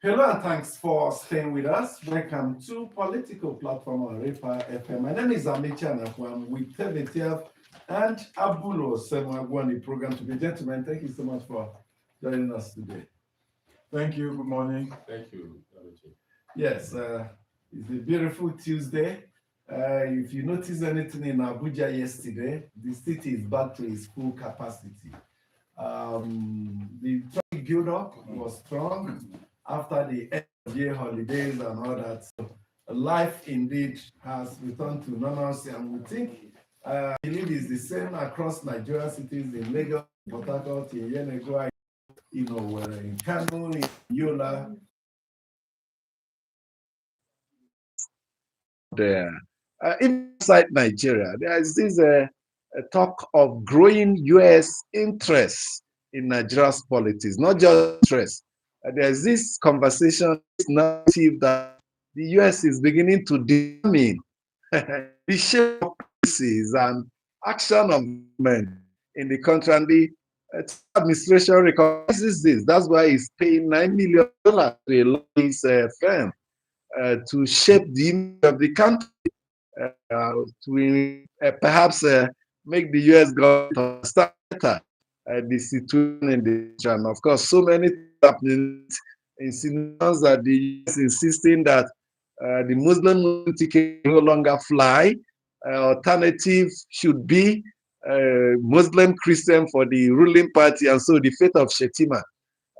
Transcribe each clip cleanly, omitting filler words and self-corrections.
Hello and thanks for staying with us. Welcome to Political Platform on Raypower FM. My name is Amicha and I'm with Tevetiaf and Abulo Semwagwa on the program today. Gentlemen, thank you so much for joining us today. Thank you. Good morning. Thank you, Aluchi. Yes, it's a beautiful Tuesday. If you notice anything in Abuja yesterday, the city is back to its full capacity. The traffic build-up was strong after the end of year holidays and all that. So life indeed has returned to normalcy, and we think, I believe it's the same across Nigeria cities in Lagos, Port Harcourt, in Yenagoa, in Kano, in Yola. There, inside Nigeria, there is this a talk of growing U.S. interest in Nigeria's politics, not just interest. There's this conversation, this narrative that the U.S. is beginning to determine the shape of policies and action of government in the country, and the administration recognizes this. That's why it's paying $9 million to a lobbyist firm to shape the image of the country, to perhaps make the U.S. government understand better the situation in the country. And of course, so many things happening, insinuations that the U.S. insisting that the Muslim ticket no longer fly. Alternative should be Muslim Christian for the ruling party, and so the fate of Shetima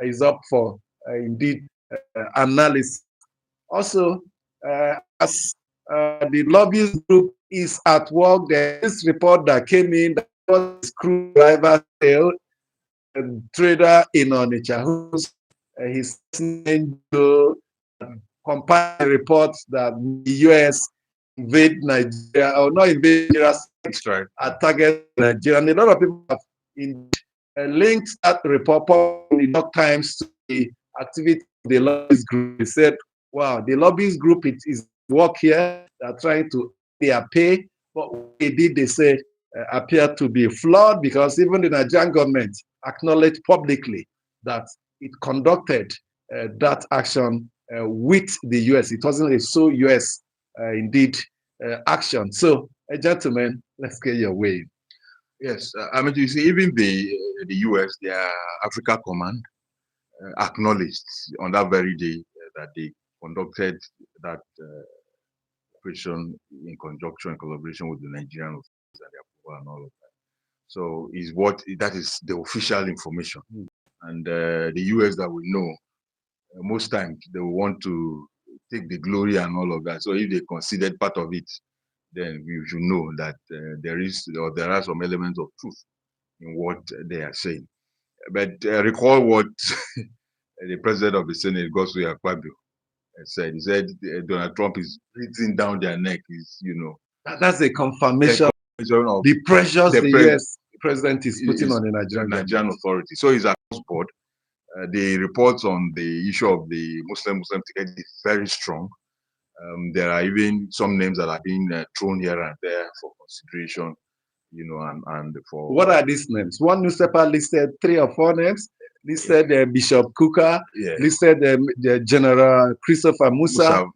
is up for indeed analysis. Also, as the lobbyist group is at work, there is this report that came in that was a screwdriver sale trader in Onitsha, who's his NGO compiled reports that the US invade Nigeria, or not invade Nigeria, right, target Nigeria. And a lot of people have linked that report in the New York Times to the activity of the lobbyist group. They said, wow, the lobbyist group is work here. They're trying to their pay, but what they did, they say, appeared to be flawed, because even the Nigerian government acknowledged publicly that it conducted that action with the US. It wasn't a sole US indeed action. So, gentlemen, let's get your way. Yes, I mean, you see, even the US, their Africa Command acknowledged on that very day that they conducted that operation in conjunction and collaboration with the Nigerian authorities and their approval and all of that. So is what that is the official information. And the US that we know, most times they will want to take the glory and all of that. So if they considered part of it, then we should know that there are some elements of truth in what they are saying. But recall what the president of the Senate, Godswill Akpabio, said. He said Donald Trump is breathing down their neck. That's a confirmation of the pressures the US president is putting on the Nigerian authority. So it's across board. The reports on the issue of the Muslim ticket is very strong. There are even some names that are being thrown here and there for consideration, and for. What are these names? One newspaper listed 3 or 4 names. Listed Bishop Kuka, listed General Christopher Musa,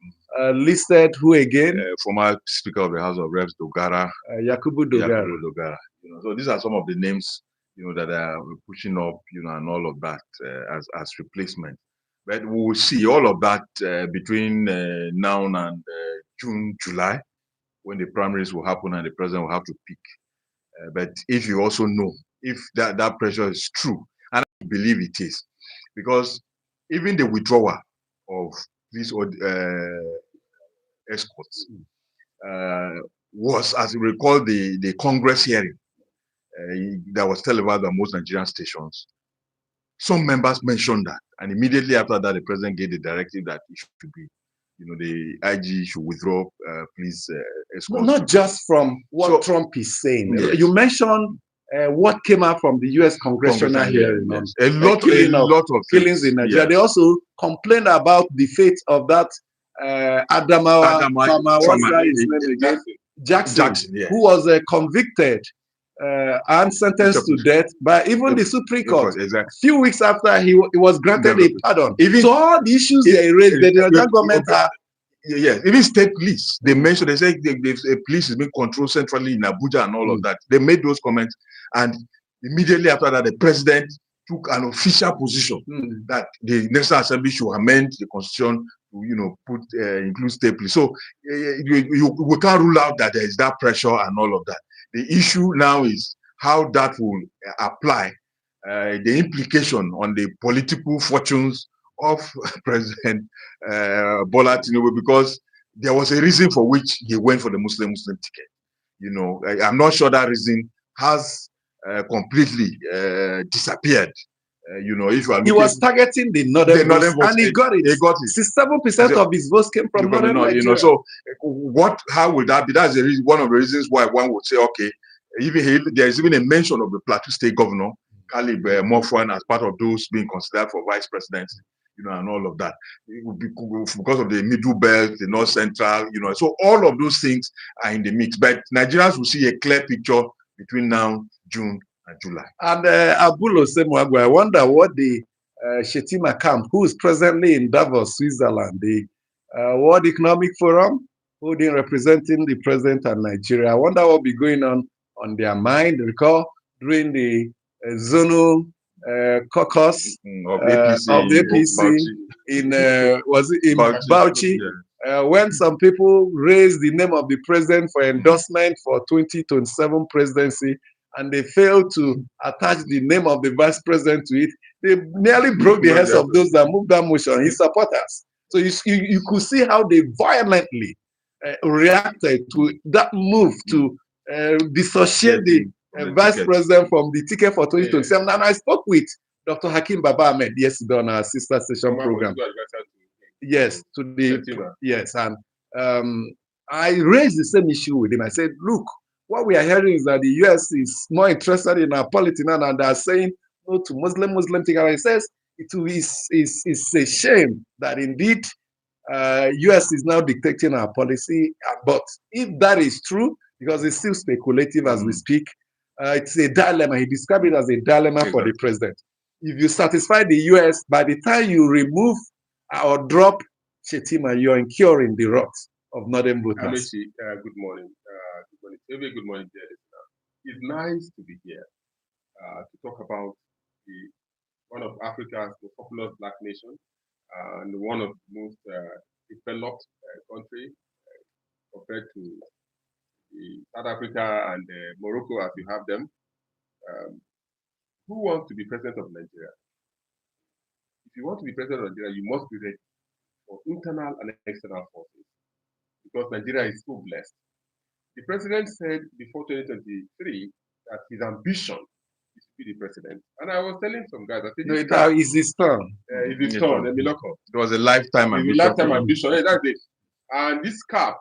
listed who again? Former Speaker of the House of Reps, Dogara. Yakubu Dogara. So these are some of the names, that are pushing up, and all of that as replacement. But we will see all of that between now and June, July, when the primaries will happen and the president will have to pick. But if you also know if that pressure is true, and I believe it is, because even the withdrawal of these escorts was, as you recall, the Congress hearing that was televised on most Nigerian stations. Some members mentioned that, and immediately after that, the president gave the directive that it should be, the IG should withdraw, please. Not just from what Trump is saying. Yes. You mentioned what came out from the U.S. congressional hearing. Yes. A lot of killings in Nigeria. Yes. They also complained about the fate of that Adamawa, what's his name again? Jackson, yes, who was convicted and sentenced to death by even the Supreme Court. Exactly. Few weeks after he was granted a pardon. Even so all the issues they raised, the Nigerian government are. Yeah, even state police, they mentioned, they say the police is being controlled centrally in Abuja and all of that. They made those comments, and immediately after that, the president took an official position that the National Assembly should amend the constitution to, put include state police. So we can't rule out that there is that pressure and all of that. The issue now is how that will apply, the implication on the political fortunes of President Bola Tinubu, because there was a reason for which he went for the Muslim ticket. I'm not sure that reason has completely disappeared. If you are looking, he was targeting the northern votes, and he got it. 67% of his votes came from northern Nigeria. So how will that be? That's one of the reasons why one would say, okay, there's even a mention of the Plateau State Governor Caleb Mofwan as part of those being considered for vice presidency, and all of that. Because of the middle belt, the north central, so all of those things are in the mix. But Nigerians will see a clear picture between now, June, and July. And Abulo Semwagwe, I wonder what the Shetima camp, who is presently in Davos, Switzerland, the World Economic Forum, representing the president of Nigeria. I wonder what will be going on their mind. Recall during the zonal caucus of the APC in Bauchi, when some people raised the name of the president for endorsement for 2027 presidency, and they failed to attach the name of the vice president to it, they nearly broke the heads of those that moved that motion, his supporters. So you could see how they violently reacted to that move to dissociate the vice president from the ticket for 2027. And I spoke with Dr. Hakim Baba Ahmed yesterday on our sister session program. Yes, and I raised the same issue with him. I said, look, what we are hearing is that the US is more interested in our politics now, and they are saying no to Muslim thing. And he says it's a shame that indeed US is now dictating our policy. But if that is true, because it's still speculative as we speak, it's a dilemma. He described it as a dilemma for the president. If you satisfy the US, by the time you remove or drop Shetima, you're incurring the wrath of northern voters. Good morning. Good morning, dear listener. It's nice to be here to talk about one of Africa's most populous black nations and one of the most developed country compared to South Africa and Morocco, as you have them. Who wants to be president of Nigeria? If you want to be president of Nigeria, you must be ready for internal and external forces, because Nigeria is so blessed. The president said before 2023 that his ambition is to be the president. And I was telling some guys, I said, no, that is his turn. It's his turn. It was a lifetime ambition. Lifetime ambition. Yeah, that's it. And this cap,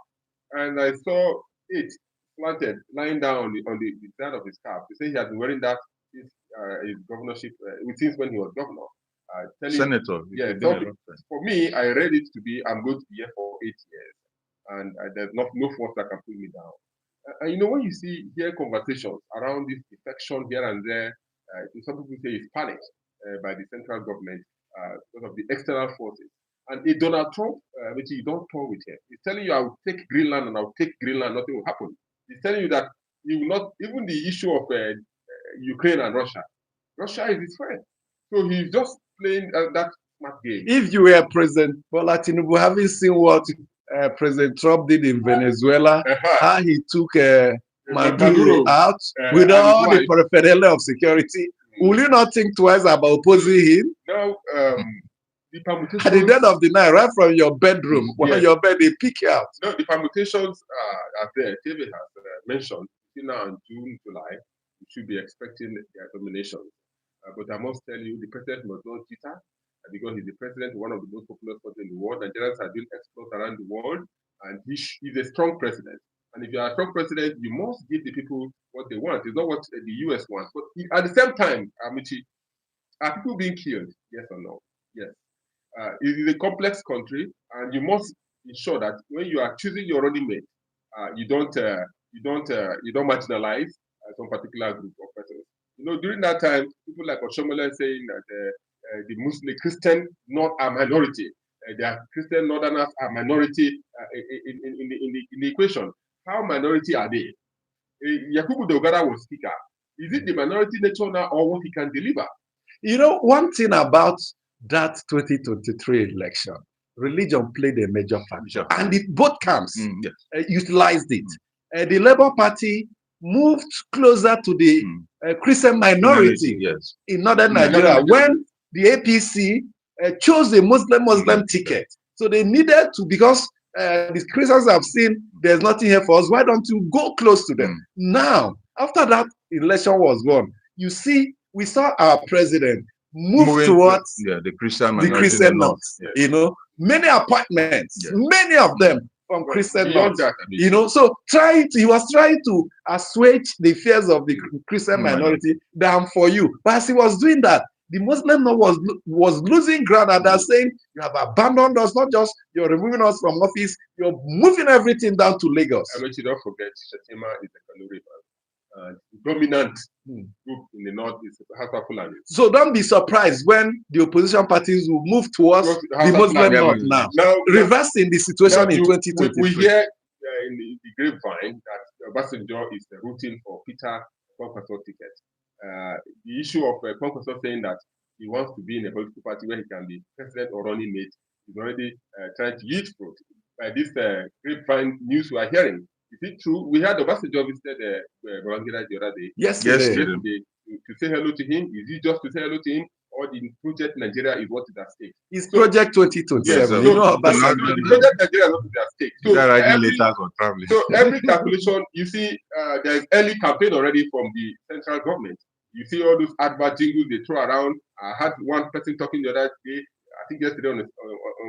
and I saw it planted, lying down on the side of his cap. He said he has been wearing that his governorship since when he was governor. Senator. Yeah. So for me, I read it to be, I'm going to be here for 8 years. And there's no force that can pull me down. And when you hear conversations around this defection here and there, some people say it's panic by the central government because of the external forces. And if Donald Trump, which you don't talk with him, he's telling you, I will take Greenland and I will take Greenland, nothing will happen. He's telling you that he will not, even the issue of Ukraine and Russia is his friend. So he's just playing that smart game. If you were President Bola Tinubu, having seen what President Trump did in Venezuela, how he took Maduro out with all the paraphernalia of security, will you not think twice about opposing him? No, at the end of the night, right from your bedroom, when your bed, they pick you out. No, the permutations are there. TV has mentioned between now and June, July, you should be expecting their domination. But I must tell you, the president must not cheater, because he's the president of one of the most popular countries in the world. Nigerians are doing exports around the world, and he's a strong president. And if you are a strong president, you must give the people what they want. It's not what the US wants. But at the same time, Amici, are people being killed? Yes or no? Yes. It is a complex country, and you must ensure that when you are choosing your running mate, you don't marginalize some particular group of persons. During that time, people like Oshomole saying that the Muslim Christian North are minority. The Christian Northerners are minority in the equation. How minority are they? Yakubu Dogara was speaker. Is it the minority nature now or what he can deliver? One thing about that 2023 election, religion played a major factor, and both camps utilized it. The Labour Party moved closer to the Christian minority in northern Nigeria when the APC chose a Muslim ticket. So they needed to, because the Christians have seen there's nothing here for us, why don't you go close to them? Now, after that election was won, we saw our president move towards the Christian North. Many appointments, many of them from Christian North. So he was trying to assuage the fears of the Christian minority than for you. But as he was doing that, the Muslim North was losing ground, and they're saying, you have abandoned us, not just you're removing us from office, you're moving everything down to Lagos. I want you don't forget, Shetima is a Kanuri dominant group in the North is Hausa Fulani. So don't be surprised when the opposition parties will move towards the Muslim North now, reversing the situation in 2023. We hear in the grapevine that Obasanjo is rooting for Peter Kwankwaso ticket. The issue of Kwankwaso saying that he wants to be in a political party where he can be president or running mate is already trying to yield fruit. By this grapevine news we are hearing, is it true? We had Obasanjo visited Babangida the other day. Yesterday. To say hello to him. Is it just to say hello to him, or the project Nigeria is what is at stake? It's Project 2027. Yes, the project Nigeria is what is at stake. So every calculation, you see, there is early campaign already from the central government. You see all those advert jingles they throw around. I had one person talking the other day, I think yesterday on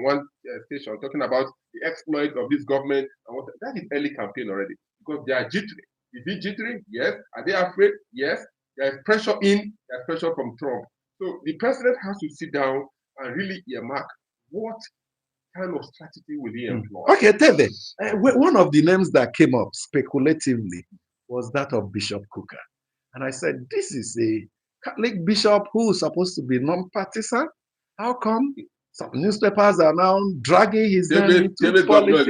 one station, talking about the exploit of this government. And that is early campaign already, because they are jittery. Is it jittery? Yes. Are they afraid? Yes. There is pressure there's pressure from Trump. So the president has to sit down and really earmark what kind of strategy will he employ. Okay, Teve, one of the names that came up speculatively was that of Bishop Kuka. And I said, this is a Catholic bishop who is supposed to be non-partisan. How come some newspapers are now dragging his name into politics?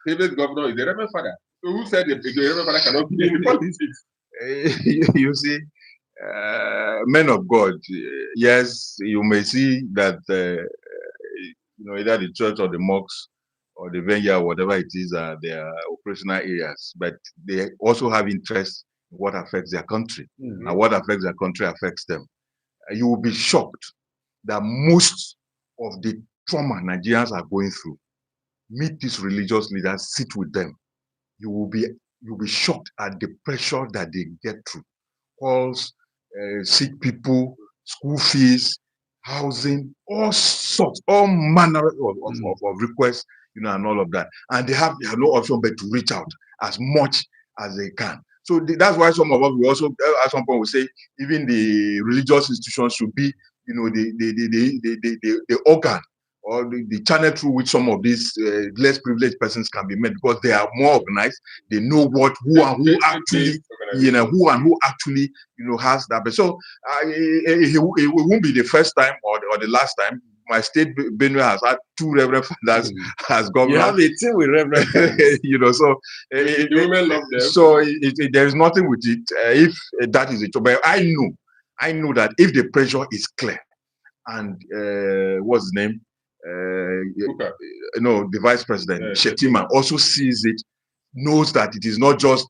David's governor is the Reverend Father. So who said the Reverend Father cannot be in politics? You see, men of God, yes, you may see that either the church or the mosques or the vineyard, whatever it is, are their operational areas, but they also have interest in what affects their country, and what affects their country affects them. You will be shocked that most of the trauma Nigerians are going through, meet these religious leaders, sit with them. You'll be shocked at the pressure that they get through. Calls, sick people, school fees, housing, all sorts, all manner of requests, and all of that. And they have no option but to reach out as much as they can. So that's why some of us will also, at some point, will say even the religious institutions should be, the organ or the channel through which some of these less privileged persons can be met, because they are more organized. They know who actually has that. But so it won't be the first time or the last time. My state, Benue, has had 2 Reverend Fathers as governor. You have a team with Reverend Fathers. So the women love them. So there is nothing with it. If that is it, but I know that if the pressure is clear, and what's his name? The vice president, Shetima, also sees it, knows that it is not just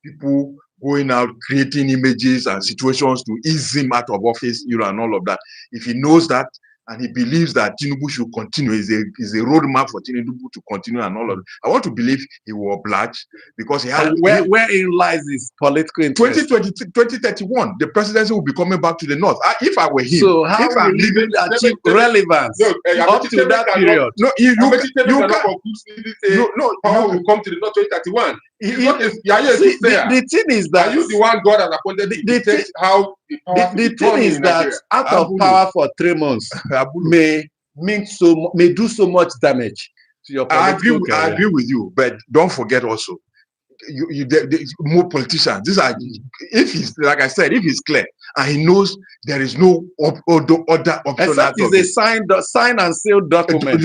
people going out creating images and situations to ease him out of office, and all of that. If he knows that, and he believes that Tinubu should continue, is a roadmap for Tinubu to continue and all of that. I want to believe he will oblige, because he has. Wherein lies his political interest? 2031, the presidency will be coming back to the north. If I were him, so how will he achieve relevance up to that period? No, you will come to the north 2031. The thing is that, are you the one God has appointed to detect how the thing is that out of power for 3 months may do so much damage to your political career. I agree with you, but don't forget also, more politicians. These are, if he's, like I said, if he's clear and he knows there is no other option. Except it's a sign and sealed document.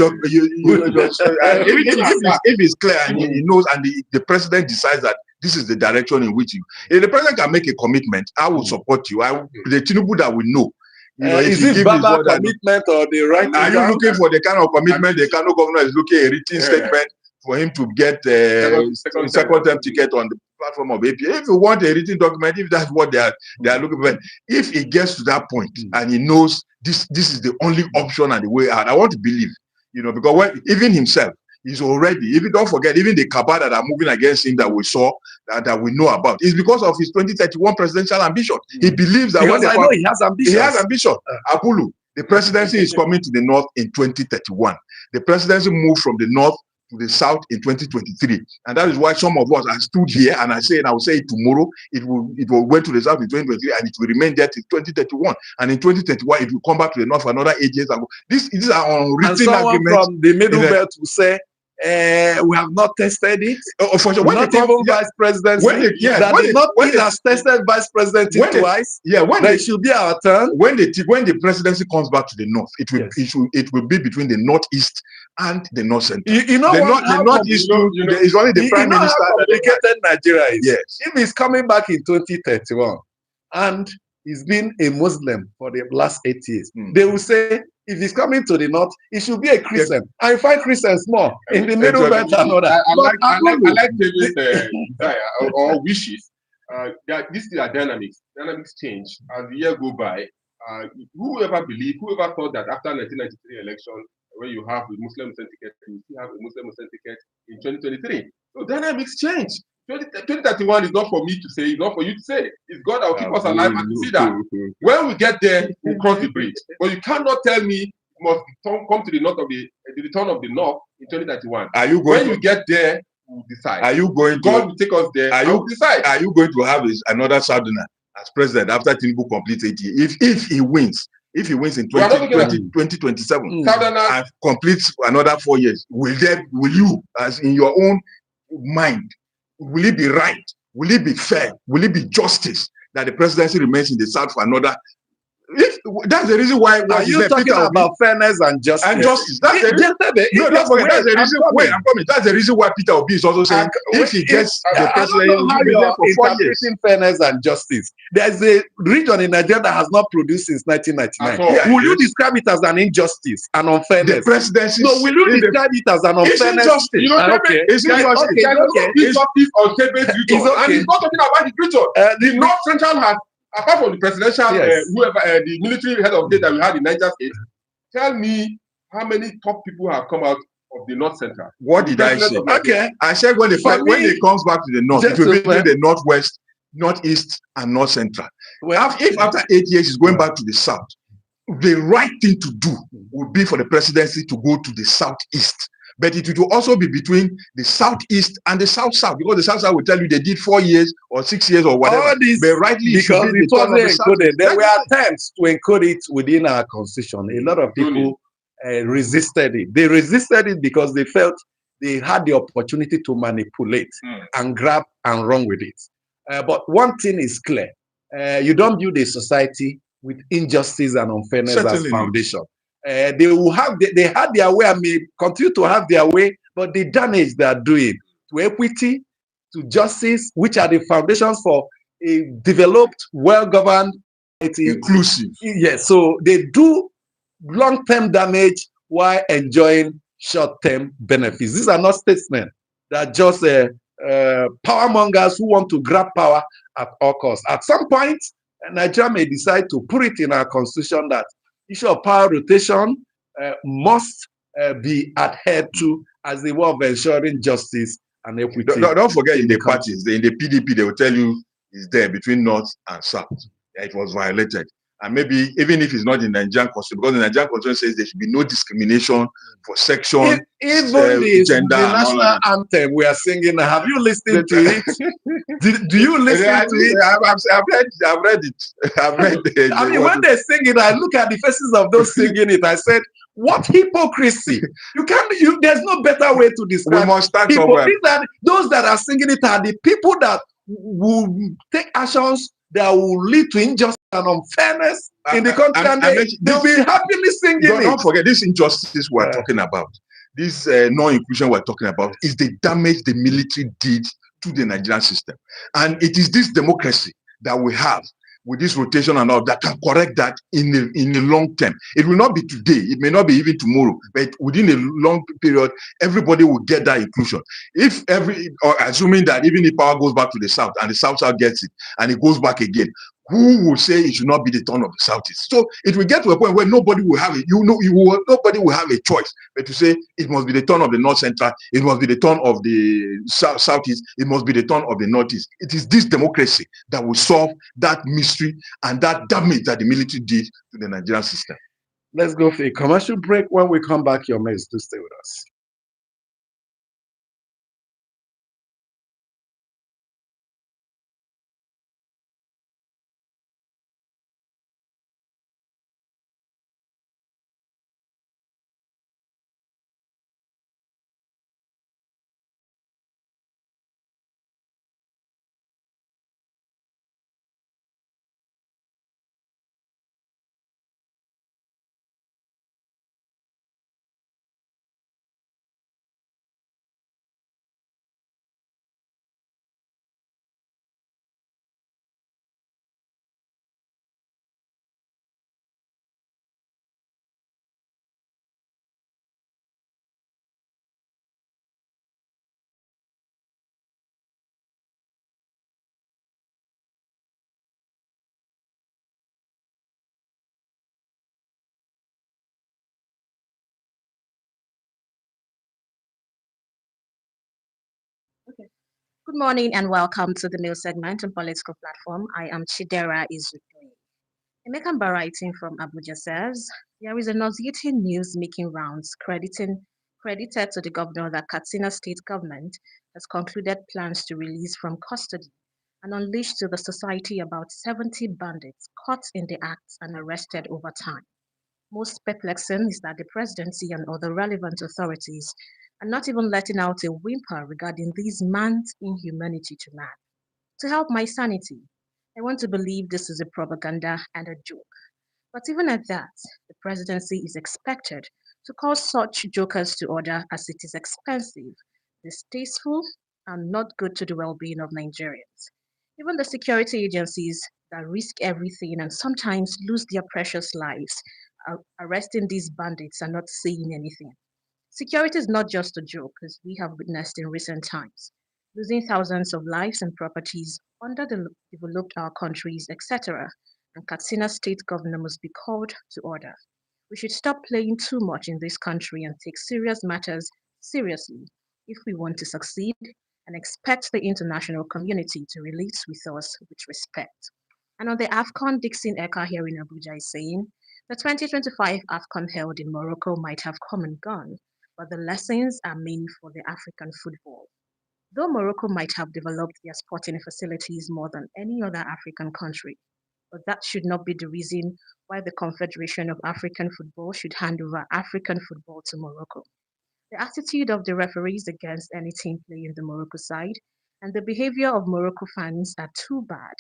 If he's clear and he knows, and the president decides that this is the direction in which if the president can make a commitment, I will support you. The Tinubu that we know. Is it Baba commitment or the right? Are you looking for the kind of commitment the Kano governor is looking a written statement for him to get a second term ticket on the platform of APA? If you want a written document, if that's what they are looking for, if he gets to that point and he knows this is the only option and the way out, I want to believe, because even himself, he's already, even don't forget, even the cabal that are moving against him that we saw, that we know about, is because of his 2031 presidential ambition. He believes that because I know he has ambition. He has ambition. Apulu, the presidency is coming to the north in 2031. The presidency moved from the north to the south in 2023, and that is why some of us have stood here and I will say it tomorrow. It will went to the south in 2023 and it will remain there till 2031. And in 2031, it will come back to the north for another 8 years. These are unwritten agreements. From the middle belt to say, we have not tested it. For sure. Not even vice president. Has tested vice presidency twice. It should be our turn. When the presidency comes back to the north, it will be between the northeast and the north center. The northeast is only the prime minister. How complicated Nigeria is. Yes. If he's coming back in 2031 and he's been a Muslim for the last 8 years, they will say, if he's coming to the north, he should be a Christian. I find Christians more in the middle belt and all that. I like David's desire or wishes. That these are dynamics. Dynamics change as the year go by. Whoever thought that after 1993 election, when you have a Muslim ticket, you still have a Muslim ticket in 2023. So dynamics change. 2031 is not for me to say, it's not for you to say. It's God that will keep us alive and to see that. When we get there, we'll cross the bridge. But you cannot tell me you must come to the north of the return of the north in 2031. When you get there, we'll decide. God will take us there. We'll decide. Are you going to have another Southerner as president after Tinubu completes 8 years? If he wins. If he wins in 2027 and completes another 4 years, will you, as in your own mind, will it be right? Will it be fair? Will it be justice that the presidency remains in the south for another? That's the reason why. Are you talking about fairness and justice? And justice. That's the reason. That's the reason why Peter Obi is also saying if he gets the presidency, I don't know how you are interpreting fairness and justice. There's a region in Nigeria that has not produced since 1999. Will you describe it as an injustice and unfairness? The presidency. No, will you describe it as an unfairness? It's injustice. It's injustice. It's and he's not talking about the region. The North Central has. Apart from the presidential, the military head of state that we had in Niger State, tell me how many top people have come out of the North Center. What did I say? Okay, I said when it comes back to the north, it will be between the northwest, northeast, and north central. Well, if after 8 years he's going back to the south, the right thing to do would be for the presidency to go to the southeast. But it will also be between the southeast and the south-south, because the south-south will tell you they did 4 years or 6 years or whatever. All this, but rightly, because it wasn't encoded. There were attempts to encode it within our constitution. A lot of people resisted it. They resisted it because they felt they had the opportunity to manipulate and grab and run with it. But one thing is clear. You don't build a society with injustice and unfairness as foundation. They had their way and may continue to have their way, but the damage they are doing to equity, to justice, which are the foundations for a developed, well-governed, inclusive. Yes, so they do long-term damage while enjoying short-term benefits. These are not statesmen. They are just power mongers who want to grab power at all costs. At some point, Nigeria may decide to put it in our constitution that issue of power rotation must be adhered to as a way of ensuring justice and equity. Don't forget in the parties, in the PDP, they will tell you it's there between north and south. It was violated. And maybe even if it's not in the Nigerian constitution, because the Nigerian constitution says there should be no discrimination for section, even gender. The national anthem we are singing, have you listened to it? do you listen to it? I've read it. I mean, when they sing it, I look at the faces of those singing it. I said, What hypocrisy! There's no better way to describe We must start people. somewhere. Those that are singing it are the people that will take actions that will lead to injustice and unfairness in the country, and they'll be happily singing it. Don't forget, this injustice we're talking about, this non-inclusion we're talking about, is the damage the military did to the Nigerian system. And it is this democracy that we have with this rotation and all that can correct that in the long term. It will not be today, it may not be even tomorrow, but within a long period, everybody will get that inclusion. If assuming that even if power goes back to the South and the South gets it and it goes back again, who will say it should not be the turn of the Southeast? So it will get to a point where nobody will have it. Nobody will have a choice but to say it must be the turn of the North Central, it must be the turn of the Southeast, it must be the turn of the Northeast. It is this democracy that will solve that mystery and that damage that the military did to the Nigerian system. Let's go for a commercial break. When we come back, your mates, to stay with us. Okay. Good morning and welcome to the new segment on Political Platform. I am Chidera Izudui. Emeka writing from Abuja says, there is a nauseating news making rounds credited to the governor that Katsina state government has concluded plans to release from custody and unleash to the society about 70 bandits caught in the act and arrested over time. Most perplexing is that the presidency and other relevant authorities are not even letting out a whimper regarding this man's inhumanity to man. To help my sanity, I want to believe this is a propaganda and a joke. But even at that, the presidency is expected to call such jokers to order as it is expensive, distasteful, and not good to the well being of Nigerians. Even the security agencies that risk everything and sometimes lose their precious lives arresting these bandits are not saying anything. Security is not just a joke, as we have witnessed in recent times, losing thousands of lives and properties under developed our countries, etc. And Katsina state governor must be called to order. We should stop playing too much in this country and take serious matters seriously if we want to succeed and expect the international community to relate with us with respect. And on the AFCON, Dixon Eka here in Abuja is saying, the 2025 AFCON held in Morocco might have come and gone, but the lessons are many for the African football. Though Morocco might have developed their sporting facilities more than any other African country, but that should not be the reason why the Confederation of African Football should hand over African football to Morocco. The attitude of the referees against any team playing the Morocco side and the behavior of Morocco fans are too bad,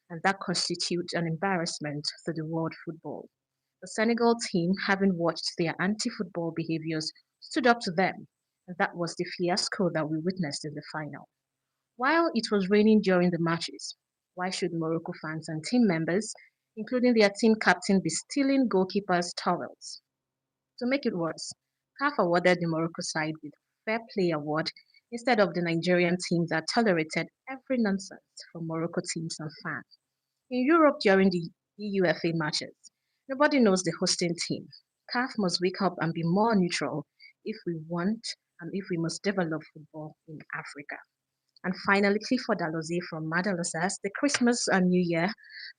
and that constitutes an embarrassment to the world football. The Senegal team, having watched their anti football behaviors, stood up to them, and that was the fiasco that we witnessed in the final. While it was raining during the matches, why should Morocco fans and team members, including their team captain, be stealing goalkeepers' towels? To make it worse, CAF awarded the Morocco side with Fair Play Award instead of the Nigerian team that tolerated every nonsense from Morocco teams and fans. In Europe during the EUFA matches, nobody knows the hosting team. CAF must wake up and be more neutral if we want and if we must develop football in Africa. And finally, Clifford Alozie from Madala says the Christmas and New Year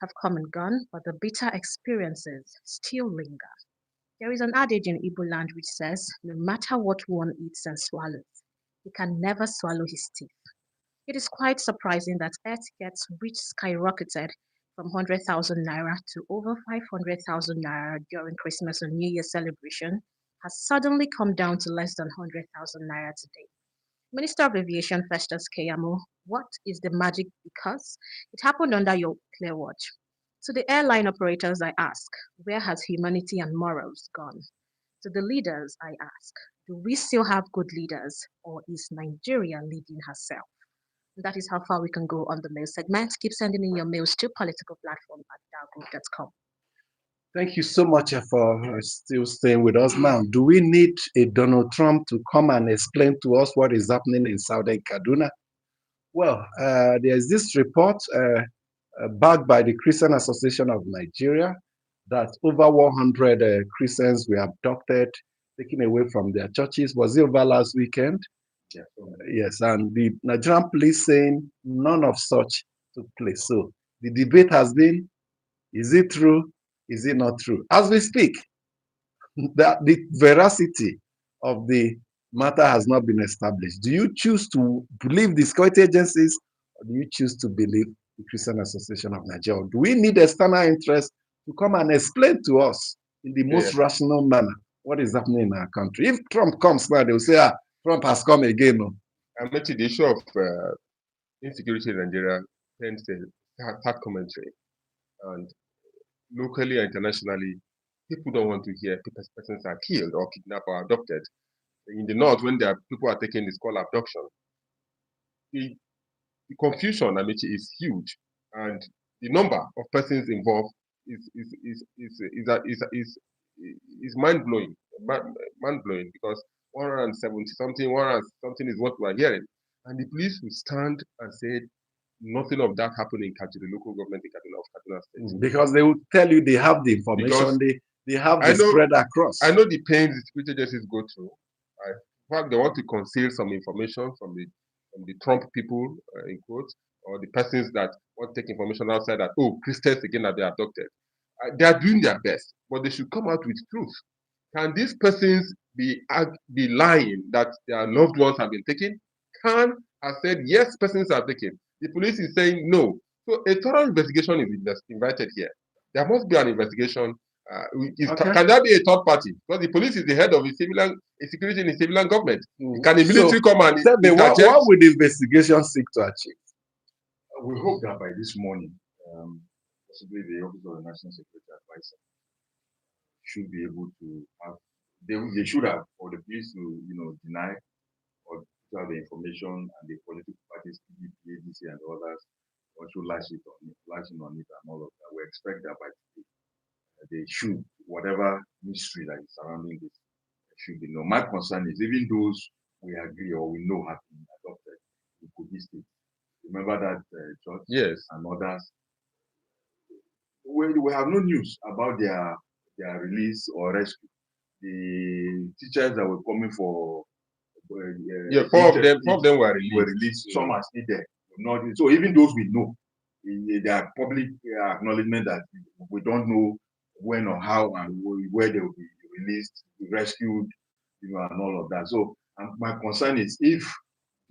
have come and gone, but the bitter experiences still linger. There is an adage in Igbo land which says, no matter what one eats and swallows, he can never swallow his teeth. It is quite surprising that air tickets, which skyrocketed from 100,000 naira to over 500,000 naira during Christmas and New Year celebration, has suddenly come down to less than 100,000 naira today. Minister of Aviation Festus Keyamo, what is the magic? Because it happened under your clear watch. To the airline operators, I ask, where has humanity and morals gone? To the leaders, I ask, do we still have good leaders, or is Nigeria leading herself? That is how far we can go on the mail segment. Keep sending in your mails to politicalplatform@dargroup.com. Thank you so much for still staying with us. Now, do we need a Donald Trump to come and explain to us what is happening in Southern Kaduna? Well, there's this report backed by the Christian Association of Nigeria that over 100 Christians were abducted, taken away from their churches. Was it over last weekend? Yeah. Yes, and the Nigerian police saying none of such took place. So the debate has been, is it true? Is it not true? As we speak, the veracity of the matter has not been established. Do you choose to believe the security agencies, or do you choose to believe the Christian Association of Nigeria? Do we need external interest to come and explain to us in the most rational manner what is happening in our country? If Trump comes now, they'll say, Trump has come again. No? I met the issue of insecurity in Nigeria tends to have commentary. And locally and internationally, people don't want to hear persons are killed or kidnapped or abducted. In the north, when people are taking this called abduction, the confusion, Amici, is huge, and the number of persons involved is mind blowing, because 170 something, 100 something is what we are hearing, and the police will stand and say nothing of that happened in the local government in Kaduna State. Because they will tell you they have the information, they have the spread across. I know the pains the security agencies go through. In fact, they want to conceal some information from the Trump people, in quotes, or the persons that want to take information outside that, Christians again have been abducted. They are doing their best, but they should come out with truth. Can these persons be lying that their loved ones have been taken? Khan has said, yes, persons are taken. The police is saying no. So a thorough investigation is invited here. There must be an investigation. Can there be a third party? Because the police is the head of a security in the civilian government. Can the military come and tell me, what will the investigation seek to achieve? We hope that by this morning, possibly the Office of the National Security Advisor should be able to have, they should have, for the police to, deny or to have the information, and the political parties, PDP, ADC, and others, also lashing on it and all of that. We expect that by today, they should, whatever mystery that is surrounding this, should be known. My concern is even those we agree or we know have been adopted in Kogi State. Remember that church? Yes. And others. We have no news about their release or rescue. The teachers that were coming for four of them were released. Some are still there. So even those we know, there are public acknowledgement that we don't know when or how and where they will be released, rescued, and all of that. So my concern is if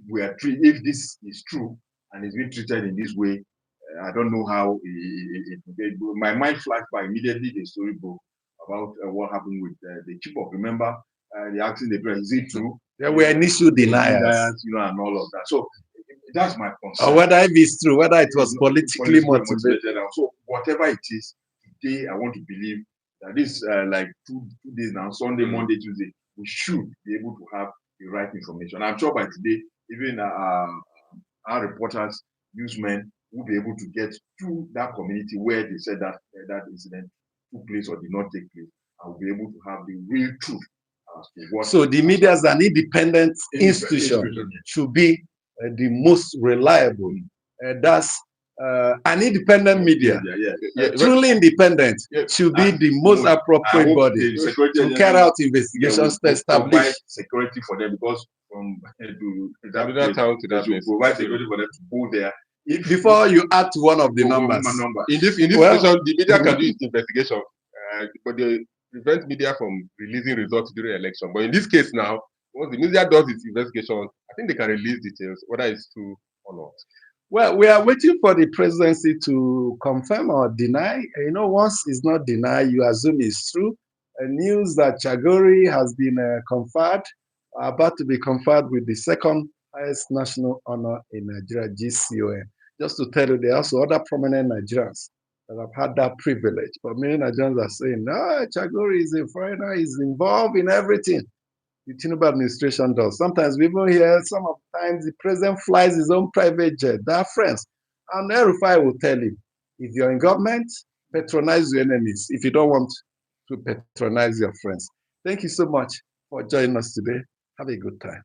this is true and is being treated in this way, I don't know how my mind flashed by immediately the story broke about what happened with the chief of. Remember, they asking the president, is it true? There were initial deniers, and all of that. So that's my concern. Or whether it's true, whether it was politically motivated. So whatever it is, today I want to believe that this like two days now, Sunday, Monday, Tuesday, we should be able to have the right information. I'm sure by today, even our reporters, newsmen, will be able to get to that community where they said that incident took place or did not take place, and will be able to have the real truth as to what. So the media as an independent institution should be the most reliable. That's an independent media, truly independent, should be the most appropriate body to carry out investigations to establish security for them, because from that town to that place, provide security for them to go there. Before you add to one of the numbers, in this situation, the media can do its investigation, but they prevent media from releasing results during election. But in this case now, once the media does its investigation, I think they can release details, whether it's true or not. Well, we are waiting for the presidency to confirm or deny. Once it's not denied, you assume it's true. news that Chagori has been conferred, about to be conferred with the second highest national honor in Nigeria, GCON. Just to tell you, there are also other prominent Nigerians that have had that privilege. But many Nigerians are saying, no, Chagori is a foreigner, he's involved in everything the Tinubu administration does. Sometimes we even hear sometimes the president flies his own private jet. They are friends. And El-Rufai will tell you, if you're in government, patronize your enemies if you don't want to patronize your friends. Thank you so much for joining us today. Have a good time.